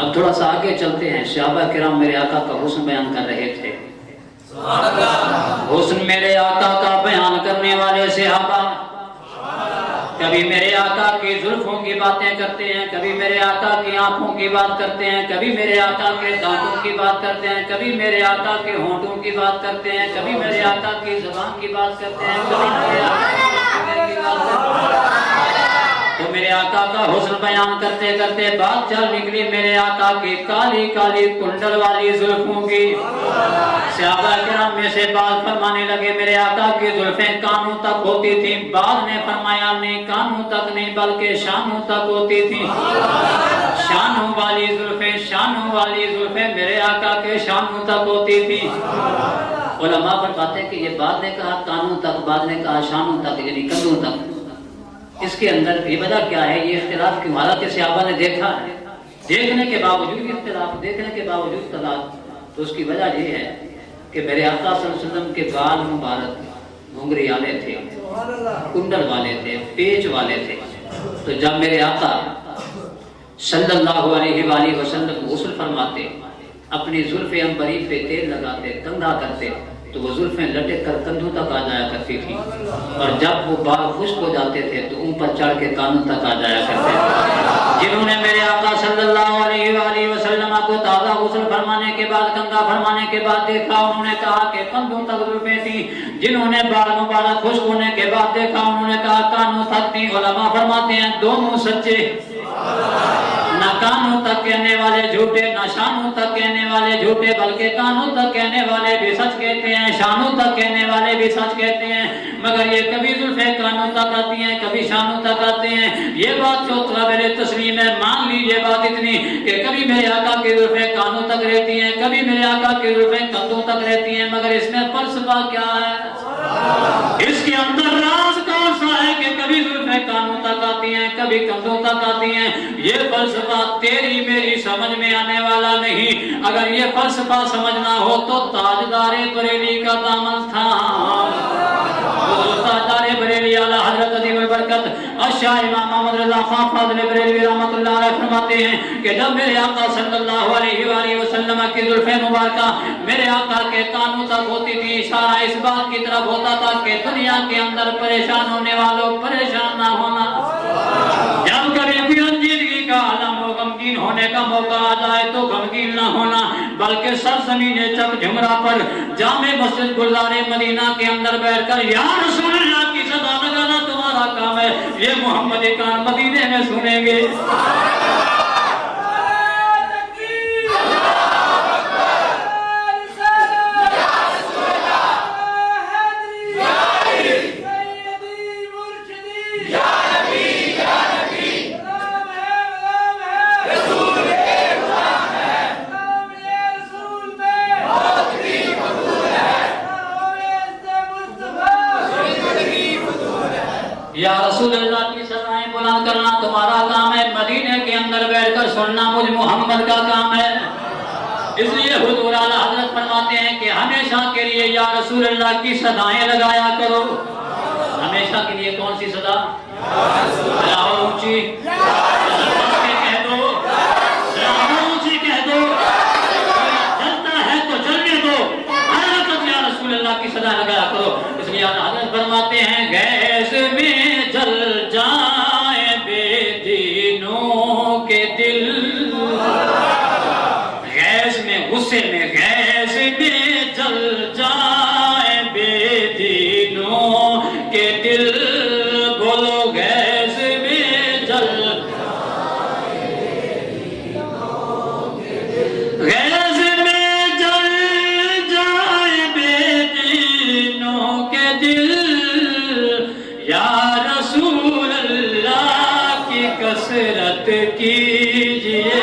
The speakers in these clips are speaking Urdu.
اب تھوڑا سا آگے چلتے ہیں. صحابہ کرام میرے آقا کا حسن بیان کر رہے تھے. حسن میرے آقا کا بیان کرنے والے صحابہ کبھی میرے آقا کی زلفوں کی باتیں کرتے ہیں, کبھی میرے آقا کی آنکھوں کی بات کرتے ہیں, کبھی میرے آقا کے دانتوں کی بات کرتے ہیں, کبھی میرے آقا کے ہونٹوں کی بات کرتے ہیں, کبھی میرے آقا کی زبان کی بات کرتے ہیں, کبھی میرے آقا کی بات کرتے ہیں. تو میرے آقا کا حسن بیان کرتے کرتے بات چل نکلی میرے آقا کی کالی کالی کنڈل والی زلفوں کی. صحابہ کرام میں سے بعض فرمانے لگے میرے آقا کی زلفیں کانوں تک ہوتی تھیں. بعض نے فرمایا نہیں, کانوں تک نہیں بلکہ شانوں تک ہوتی تھیں. شانوں والی زلفیں, شانوں والی زلفیں میرے آقا کے شانوں تک ہوتی تھیں. علماء فرماتے ہیں کہ یہ بعض نے کہا کانوں تک, بعض نے کہا شانوں تک, یعنی کندھوں تک. اس کے اندر یہ وجہ کیا ہے, یہ اختلاف کیوں؟ حالانکہ صحابہ نے دیکھا ہے, دیکھنے کے باوجود اختلاف, دیکھنے کے باوجود اختلاف. تو اس کی وجہ یہ ہے کہ میرے آقا صلی اللہ علیہ وسلم کے بال مبارک گھنگری والے تھے, کنڈل والے تھے, پیچ والے تھے. تو جب میرے آقا صلی اللہ علیہ وآلہ وسلم غسل فرماتے, اپنی زلف عنبری پہ تیل لگاتے, کنگھا کرتے, تو وہ زلفیں لٹک کر کندھوں تک آ جایا کرتی تھی. اور جب وہ بال خشک ہو جاتے تھے تو ان پر چڑھ کے کانوں تک آ جایا کرتے تھے. جنہوں نے میرے آقا صلی اللہ علیہ وآلہ وسلم کو تازہ غسل فرمانے کے بعد, کنگھا فرمانے کے بعد دیکھا, انہوں نے کہا کہ کندھوں تک زلفیں تھیں. جنہوں نے بال مبارک خشک ہونے کے بعد دیکھا, انہوں نے کہا کانوں تک تھیں. علماء فرماتے ہیں دونوں سچے, نہ کانوں تک کہنے والے جھوٹے, نہ شانوں تک کہنے والے جھوٹے, بلکہ کانوں تک کہنے والے بھی سچ کہتے ہیں, شانوں تک کہنے والے بھی سچ کہتے ہیں. مگر یہ کبھی زلفیں کانوں تک آتی ہیں, کبھی شانوں تک آتے ہیں. یہ بات جو قابل تسلیم ہے, مان لیجیے بات اتنی کہ کبھی میرے آقا کی زلفیں کانوں تک رہتی ہیں, کبھی میرے آقا کی زلفیں کندھوں تک رہتی ہیں. مگر اس میں فلسفہ کیا ہے, اس کے اندر راز کون سا ہے کہ کبھی زلفیں کانوں تک آتی ہیں, کبھی کندھوں تک آتی ہیں؟ یہ فلسفہ تیری میری سمجھ میں آنے والا نہیں. اگر یہ فلسفہ سمجھنا ہو تو تاجدار بریلی کا دامن تھا. تاجدار بریلی اعلیٰ حضرت عظیم البرکت الشاہ امام محمد رضا خان فاضل بریلوی رحمۃ اللہ علیہ فرماتے ہیں کہ جب میرے آقا صلی اللہ علیہ وآلہ وسلم کی زلفیں مبارکہ میرے آقا کے کانوں تک ہوتی تھی, اشارہ اس بات کی طرف ہوتا تھا کہ دنیا کے اندر پریشان ہونے والوں پریشان نہ ہونا. جب کبھی کوئی رنجیدگی کا عالم ہو, غمگین ہونے کا موقع آ جائے تو غمگین نہ ہونا, بلکہ سرزمین چک جھمرا پر جامع مسجد گلزار مدینہ کے اندر بیٹھ کر یا رسول اللہ کی صدا لگانا تمہارا کام ہے. یہ محمد کان مدینے میں سنیں گے. یا رسول اللہ کی سدائیں بلند کرنا تمہارا کام ہے, مدینے کے اندر بیٹھ کر سننا مجھ محمد کا کام ہے. اس لیے حضور اعلیٰ حضرت فرماتے ہیں کہ ہمیشہ کے لیے یا رسول اللہ کی سدائیں لگایا کرو. ہمیشہ کے لیے کون سی صدا؟ اونچی کہہ دو, اونچی کہہ دو, جلتا ہے تو جلنے دو, ہر وقت یا رسول اللہ کی صدا لگایا کرو. اس لیے اعلیٰ حضرت فرماتے ہیں گیس میں جل جائے بے دینوں کے دل, گیس میں غصے میں گیس میں جل جائے بے دینوں کے دل, بولو گیس میں جل گیس میں جل جائے بے دینوں کے دل. یا رسول اللہ کی کثرت کیجئے,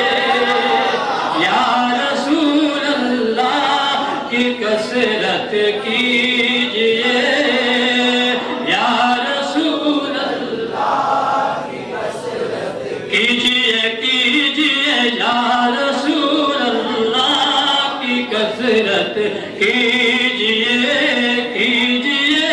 یا رسول اللہ کی کثرت کیجئے, یا رسول اللہ کی کثرت کیجئے, کیجئے, یا رسول اللہ کی کثرت کیجئے, کیجئے,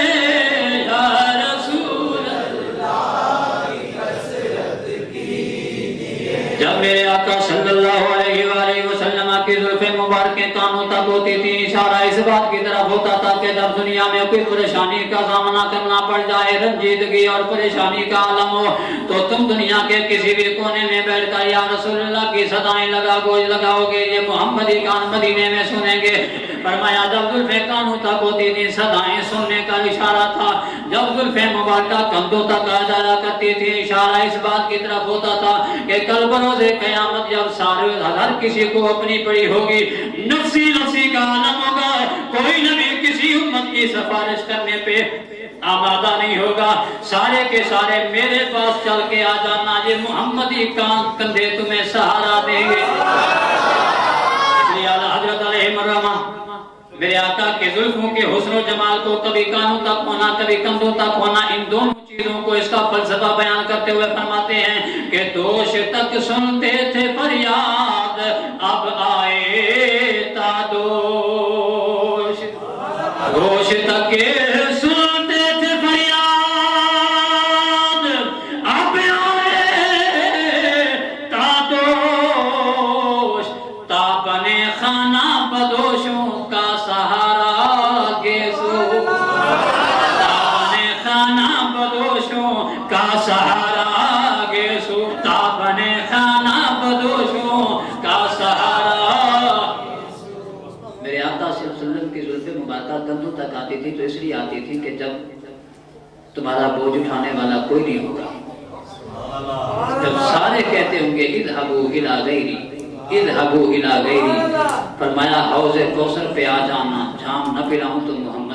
یا رسول اللہ کی کثرت کیجئے. جب میرے آقا صلی اللہ علیہ وآلہ وسلم کی زلف مبارک کانوں تک ہوتی تھی، اشارہ اس بات کی طرف ہوتا تھا کہ جب دنیا میں کوئی پریشانی کا سامنا کرنا پڑ جائے، رنجیدگی اور پریشانی کا عالم ہو، تو تم دنیا کے کسی بھی کونے میں بیٹھ کر یا رسول اللہ کی صدائیں لگاؤ گے، یہ محمدی کان مدینے میں سنیں گے۔ فرمایا جب زلف کانوں تک ہوتی تھی صدائیں سننے کا اشارہ تھا، جب زلف مبارکہ کندھوں تک آ جایا کرتی تھی، اشارہ اس بات کی طرف ہوتا تھا کہ کل بروز قیامت جب سارے ہر کسی کو اپنی پڑی ہوگی، نفسی نفسی کا عالم ہوگا، کوئی نبی کسی امت کی سفارش کرنے پہ آمادہ نہیں ہوگا، سارے کے سارے میرے پاس چل کے آ جانا، یہ محمدی کندھے تمہیں سہارا دیں گے۔ اس لیے اعلیٰ حضرت علیہ مرحمہ میرے آقا کے زلفوں کے حسن و جمال کو کبھی کانوں تک ہونا کبھی کندھوں تک ہونا، ان دونوں چیزوں کو اس کا فلسفہ بیان کرتے ہوئے فرماتے ہیں کہ دوش تک سنتے تھے فریاد اب آئے تا دوش، دوش تک سنتے تھے فریاد اب آئے تا دوش، تا بنے خانہ بدوشوں کا سہارا گیسو، تابنے خانہ بدوشوں کا سہارا گیسو، تابنے خانہ بدوشوں کا سہارا۔ میرے آقا صلی اللہ علیہ وسلم کی زلف مبارکہ کندھوں تک آتی تھی، تو اس لیے آتی تھی کہ جب تمہارا بوجھ اٹھانے والا کوئی نہیں ہوگا، جب سارے کہتے ہوں گے اذهبوا الى غیری اذهبوا الى غیری، فرمایا حوض کوثر پہ آ جانا، جام نہ پلاؤں تو محمد